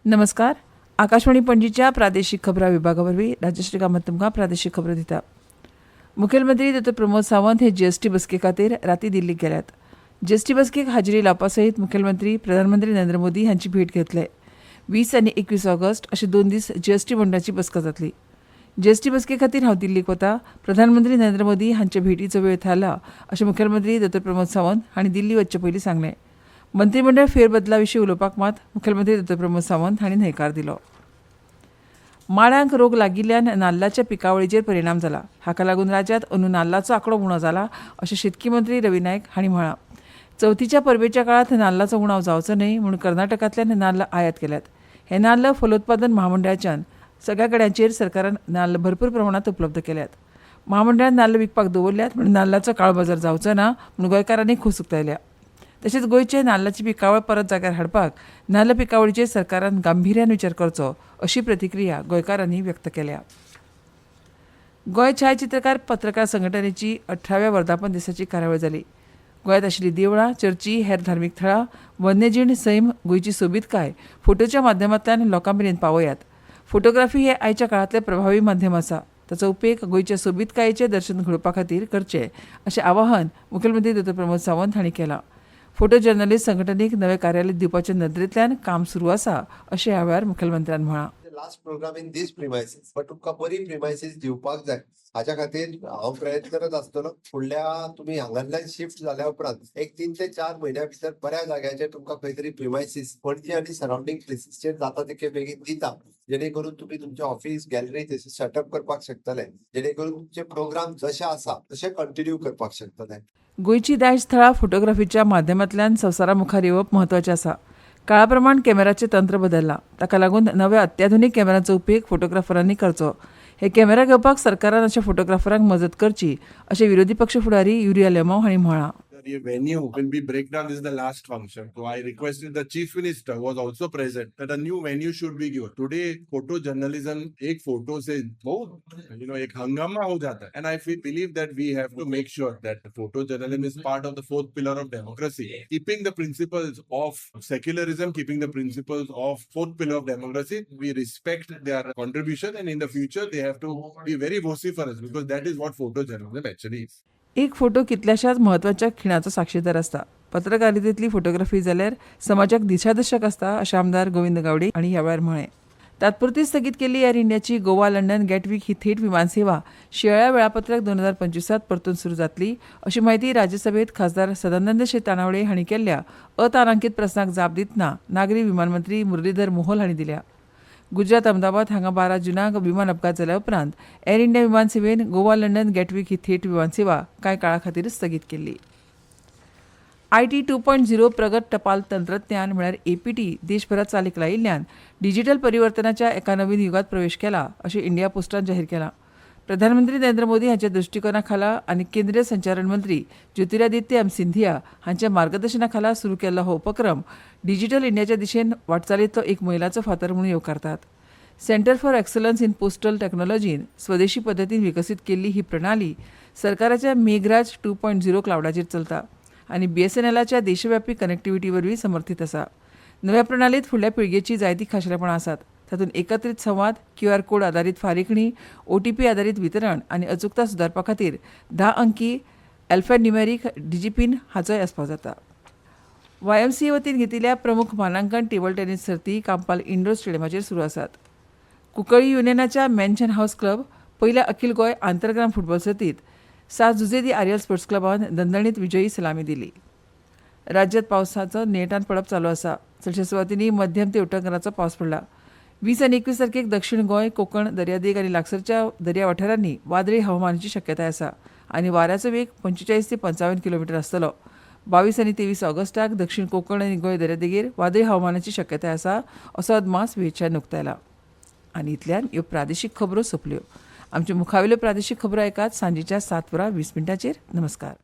नमस्कार. आकाशवाणी पणजीच्या प्रादेशीक खबरां विभागावरवीं राजश्री कामत तुमकां प्रादेशीक खबरो दिता. मुखेलमंत्री डॉ प्रमोद सावंत हे जीएसटी बसके खातीर रातीं दिल्लीक गेल्यात. जीएसटी बसकेक हाजेरी लावपा सयत मुखेलमंत्री प्रधानमंत्री नरेंद्र मोदी हांची भेट घेतले. 20 आनी 21 ऑगस्ट अशे 2 दीस जीएसटी मंडळाची बसका जातली. जीएसटी बसके खातीर हांव दिल्लीक वता. प्रधानमंत्री नरेंद्र मोदी हांचे भेटीचो वेळ थारला अशें मुखेलमंत्री डॉ प्रमोद सावंत हांणी दिल्ली वचचे पयलीं सांगलें. मंत्रिमंडळ फेरबदला विशीं उलोवपाक मात मुखेलमंत्री डॉ प्रमोद सावंत हांणी न्हयकार दिलो. माळ्यांक रोग लागिल्ल्यान नाल्लाच्या पिकावळीचेर परिणाम जाला. हाका लागून राज्यांत अंदू नाल्लाचो आंकडो उणो जाला अशें शेतकी मंत्री रवी नायक हांणी म्हळां. चवथीच्या परबेच्या काळांत नाल्लाचो उणाव जावचो न्हय म्हूण कर्नाटकांतल्यान नाल्ल आयात केल्यात. हे नाल्ल फलोत्पादन महामंडळाच्यान सगळ्या कड्यांचेर सरकारान नाल्ल भरपूर प्रमाणांत उपलब्ध केल्यात. महामंडळान नाल्ल विकपाक दवरल्यात म्हूण नाल्लाचो काळो बाजार जावचो ना म्हूण गोंयकारांनी खूस उक्तायल्या. तशेंच गोंयचे नाल्लाची पिकावळ परत जाग्यार हाडपाक नाल्ल पिकावळीचेर सरकारान गांभीर्यान विचार करचो अशी प्रतिक्रिया गोंयकारांनी व्यक्त केल्या. गोंय छायाचित्रकार पत्रकार संघटनेची 18व्या वर्धापन दिसाची कार्यावळ जाली. गोंयांत आशिल्लीं देवळां, चर्ची, हेर धार्मीक थळां, वन्यजीण सैम, गोंयची सोबीतकाय फोटोच्या माध्यमांतल्यान लोकां मेरेन पावयात. फोटोग्राफी हे आयच्या काळांतलें प्रभावी माध्यम आसा. ताचो उपेग गोंयच्या सोबीतकायेचें दर्शन घडोवपा खातीर करचें अशें आवाहन मुखेलमंत्री डॉ प्रमोद सावंत हांणी केलां. फोटो जर्नलिस्ट संघटनेक नवे कार्यालय दिवपाचे नदरेंतल्यान काम सुरू आसा अशें ह्या वेळार मुखेलमंत्र्यान म्हळां. Last programme in these premises but तुमकां बरी प्रिमायसीस दिवपाक जाय. हाच्या खातीर हांव प्रयत्न करत आसतलो. फुडल्या तुमी हांगांतल्यान शिफ्ट जाल्या उपरांत एक 3 ते 4 म्हयन्या भितर बऱ्या जाग्याचेर तुमकां खंय तरी प्रिमायसीस पणजी आनी सराउंडिंग प्लेसीसचेर जाता तितके बेगीन दिता, जेणे करून तुमी तुमचे ऑफिस गॅलरी थंयसर सेटअप करपाक शकतले, जेणे करून तुमचे प्रोग्राम जशे आसा तशे कंटिन्यू करपाक शकतले. गोंयची दायज थळां फोटोग्राफीच्या माध्यमांतल्यान संवसारा मुखार येवप म्हत्वाचें आसा. काळा प्रमाण कॅमेराचें तंत्र बदल्लां. ताका लागून नव्या अत्याधुनीक कॅमेरांचो उपेग फोटोग्राफरांनी करचो. हे कॅमेरा घेवपाक सरकारान अशा फोटोग्राफरांक मजत करची अशें विरोधी पक्ष फुडारी युरिया लेमो हांणी म्हळां. The venue will be breakdown is the last function. So I requested the chief minister was also present that a new venue should be given. Today photo journalism एक photo से बहुत एक हंगामा हो जाता है. And I believe that we have to make sure that photo journalism is part of the fourth pillar of democracy. Keeping the principles of secularism, keeping the principles of fourth pillar of democracy, we respect their contribution and in the future they have to be very vociferous because that is what photo journalism actually is. एक photo कितल्याशाच म्हत्वाच्या खिणाचो साक्षीदार आसता. पत्रकारितेंतली photography जाल्यार समाजाक दिशादर्शक आसता अशें आमदार गोविंद गावडे हांणी ह्या वेळार म्हळें. तात्पुरती स्थगीत केल्ली एअर इंडियाची गोवा लंडन गेटवीक ही थेट विमान सेवा शियाळ्या वेळापत्रक 2025 परतून सुरू जातली अशी माहिती राज्यसभेत खासदार सदानंद शेट तानावडे हांणी केल्ल्या अतारांकीत प्रस्नाक जाप दितना नागरी विमान मंत्री मुरलीधर मोहोल हांणी दिल्या. गुजरात अहमदाबाद हांगा 12 जुनाक विमान अपघात जाल्या उपरांत एअर इंडिया विमान सेवेन गोवा लंडन गेटवीक ही थेट विमान सेवा कांय काळा खातीर स्थगीत केल्ली. IT 2.0 प्रगत टपाल तंत्रज्ञान म्हळ्यार APT देशभरात चालीक लायिल्ल्यान डिजिटल परिवर्तनाच्या एका नवीन युगात प्रवेश केला अशें इंडिया पोस्टान जाहीर केलां. प्रधानमंत्री नरेंद्र मोदी हांच्या दृश्टिकोना खाला आनी केंद्रीय संचारण मंत्री ज्योतिरादित्य सिंधिया हांच्या मार्गदर्शना खाला सुरू केल्लो हो उपक्रम डिजिटल इंडियाच्या दिशेन वाटचालींतलो एक मैलाचो फातर म्हणून येवकारतात. Centre for excellence in postal टॅक्नॉलॉजीन स्वदेशी पद्दतीन विकसीत केल्ली ही प्रणाली सरकाराच्या मेघराज 2.0 क्लाउडाचेर चलता आनी BSNLच्या देशव्यापी कनेक्टिव्हिटी वरवीं समर्थीत आसा. नव्या प्रणालींत फुडल्या पिळगेची जायती खाशेलपणां आसात. तातूंत एकत्रीत संवाद, QR कोड आधारीत फारीकणी, OTP आधारीत वितरण आनी अचूकता सुदारपा खातीर 10 अंकी अल्फॅन्युमेरीक डिजिपिन हाचोय आस्पाव जाता. YMCA वतीन घेतिल्ल्या प्रमुख मानांकन टेबल टेनीस सर्ती कांपाल इंडोर स्टेडियमाचेर सुरू आसात. कुंकळ्ळी युनियनाच्या मॅन्शन हाऊस क्लब पयल्या अखिल गोंय आंतरग्राम फुटबॉल सर्तीत साज जुजेदी आर्यल स्पोर्ट्स क्लबान दणदणीत विजयी सलामी दिली. राज्यांत पावसाचो नेटान पडप चालू आसा. चडशा सुवातींनी मध्यम ते उटंगराचो पावस पडला. 20 आनी 21 तारखेक दक्षिण गोंय, कोकण, दर्यादेग आनी लागसरच्या दर्या वाठारांनी वादळी हवामानाची शक्यताय आसा आनी वाऱ्याचो वेग 45 ते 55 किलोमीटर आसतलो. 22 आनी 23 ऑगस्टाक दक्षिण कोकण आनी गोंय दर्यादेगेर वादळी हवामानाची शक्यताय आसा असो अदमास वेधशाळेन उक्तायला. आनी इतल्यान ह्यो प्रादेशीक खबरो सोंपल्यो. आमच्यो मुखावेल्यो प्रादेशीक खबरो ऐकात सांजेच्या 7:20 नमस्कार.